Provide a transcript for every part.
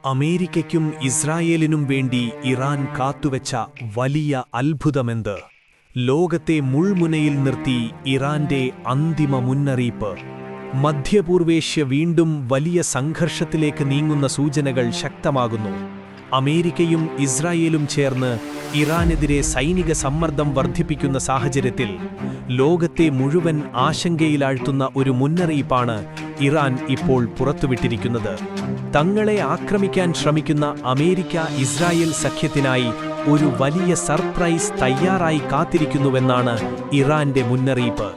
അമേരിക്കയ്ക്കും ഇസ്രായേലിനും വേണ്ടി ഇറാൻ കാത്തുവെച്ച വലിയ അത്ഭുതമെന്ത്? ലോകത്തെ മുൾമുനയിൽ നിർത്തി ഇറാന്റെ അന്തിമ മുന്നറിയിപ്പ്. മധ്യപൂർവേഷ്യ വീണ്ടും വലിയ സംഘർഷത്തിലേക്ക് നീങ്ങുന്ന സൂചനകൾ ശക്തമാകുന്നു. അമേരിക്കയും ഇസ്രായേലും ചേർന്ന് ഇറാനെതിരെ സൈനിക സമ്മർദ്ദം വർദ്ധിപ്പിക്കുന്ന സാഹചര്യത്തിൽ ലോകത്തെ മുഴുവൻ ആശങ്കയിലാഴ്ത്തുന്ന ഒരു മുന്നറിയിപ്പാണ് ഇറാൻ ഇപ്പോൾ പുറത്തുവിട്ടിരിക്കുന്നത്. തങ്ങളെ ആക്രമിക്കാൻ ശ്രമിക്കുന്ന അമേരിക്ക ഇസ്രായേൽ സഖ്യത്തിനായി ഒരു വലിയ സർപ്രൈസ് തയ്യാറായി കാത്തിരിക്കുന്നുവെന്നാണ് ഇറാന്റെ മുന്നറിയിപ്പ്.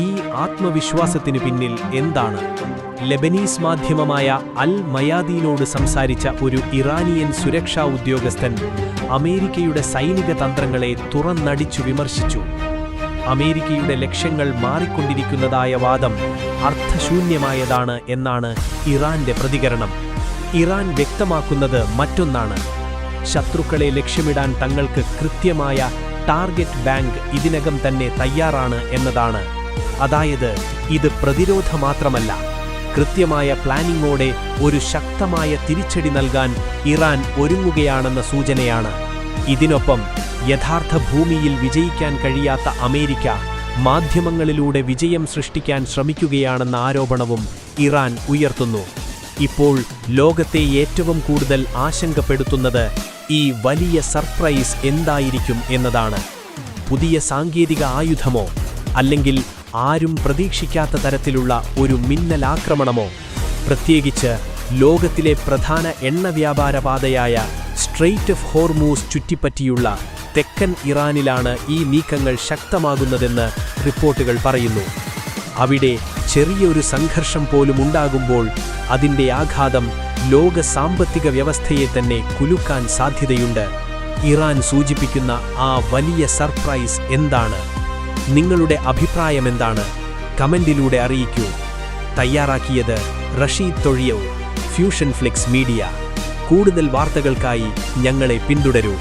ഈ ആത്മവിശ്വാസത്തിനു പിന്നിൽ എന്താണ്? ലെബനീസ് മാധ്യമമായ അൽ മയാദീനോട് സംസാരിച്ച ഒരു ഇറാനിയൻ സുരക്ഷാ ഉദ്യോഗസ്ഥൻ അമേരിക്കയുടെ സൈനിക തന്ത്രങ്ങളെ തുറന്നടിച്ചു വിമർശിച്ചു. അമേരിക്കയുടെ ലക്ഷ്യങ്ങൾ മാറിക്കൊണ്ടിരിക്കുന്നതായ വാദം അർത്ഥശൂന്യമായതാണ് എന്നാണ് ഇറാന്റെ പ്രതികരണം. ഇറാൻ വ്യക്തമാക്കുന്നത് മറ്റൊന്നാണ്. ശത്രുക്കളെ ലക്ഷ്യമിടാൻ തങ്ങൾക്ക് കൃത്യമായ ടാർഗറ്റ് ബാങ്ക് ഇതിനകം തന്നെ തയ്യാറാണ് എന്നതാണ്. അതായത് ഇത് പ്രതിരോധ മാത്രമല്ല, കൃത്യമായ പ്ലാനിങ്ങോടെ ഒരു ശക്തമായ തിരിച്ചടി നൽകാൻ ഇറാൻ ഒരുങ്ങുകയാണെന്ന സൂചനയാണ്. ഇതിനൊപ്പം യഥാർത്ഥ ഭൂമിയിൽ വിജയിക്കാൻ കഴിയാത്ത അമേരിക്ക മാധ്യമങ്ങളിലൂടെ വിജയം സൃഷ്ടിക്കാൻ ശ്രമിക്കുകയാണെന്ന ആരോപണവും ഇറാൻ ഉയർത്തുന്നു. ഇപ്പോൾ ലോകത്തെ ഏറ്റവും കൂടുതൽ ആശങ്കപ്പെടുത്തുന്നത് ഈ വലിയ സർപ്രൈസ് എന്തായിരിക്കും എന്നതാണ്. പുതിയ സാങ്കേതിക ആയുധമോ, അല്ലെങ്കിൽ ആരും പ്രതീക്ഷിക്കാത്ത തരത്തിലുള്ള ഒരു മിന്നലാക്രമണമോ? പ്രത്യേകിച്ച് ലോകത്തിലെ പ്രധാന എണ്ണ വ്യാപാര പാതയായ സ്ട്രെയ്റ്റ് ഓഫ് ഹോർമൂസ് ചുറ്റിപ്പറ്റിയുള്ള തെക്കൻ ഇറാനിലാണ് ഈ നീക്കങ്ങൾ ശക്തമാകുന്നതെന്ന് റിപ്പോർട്ടുകൾ പറയുന്നു. അവിടെ ചെറിയൊരു സംഘർഷം പോലും ഉണ്ടാകുമ്പോൾ അതിൻ്റെ ആഘാതം ലോക സാമ്പത്തിക വ്യവസ്ഥയെ തന്നെ കുലുക്കാൻ സാധ്യതയുണ്ട്. ഇറാൻ സൂചിപ്പിക്കുന്ന ആ വലിയ സർപ്രൈസ് എന്താണ്? നിങ്ങളുടെ അഭിപ്രായമെന്താണ്? കമന്റിലൂടെ അറിയിക്കൂ. തയ്യാറാക്കിയത് റഷീദ് തൊഴിയവ്, ഫ്യൂഷൻ ഫ്ലിക്സ് മീഡിയ. കൂടുതൽ വാർത്തകൾക്കായി ഞങ്ങളെ പിന്തുടരൂ.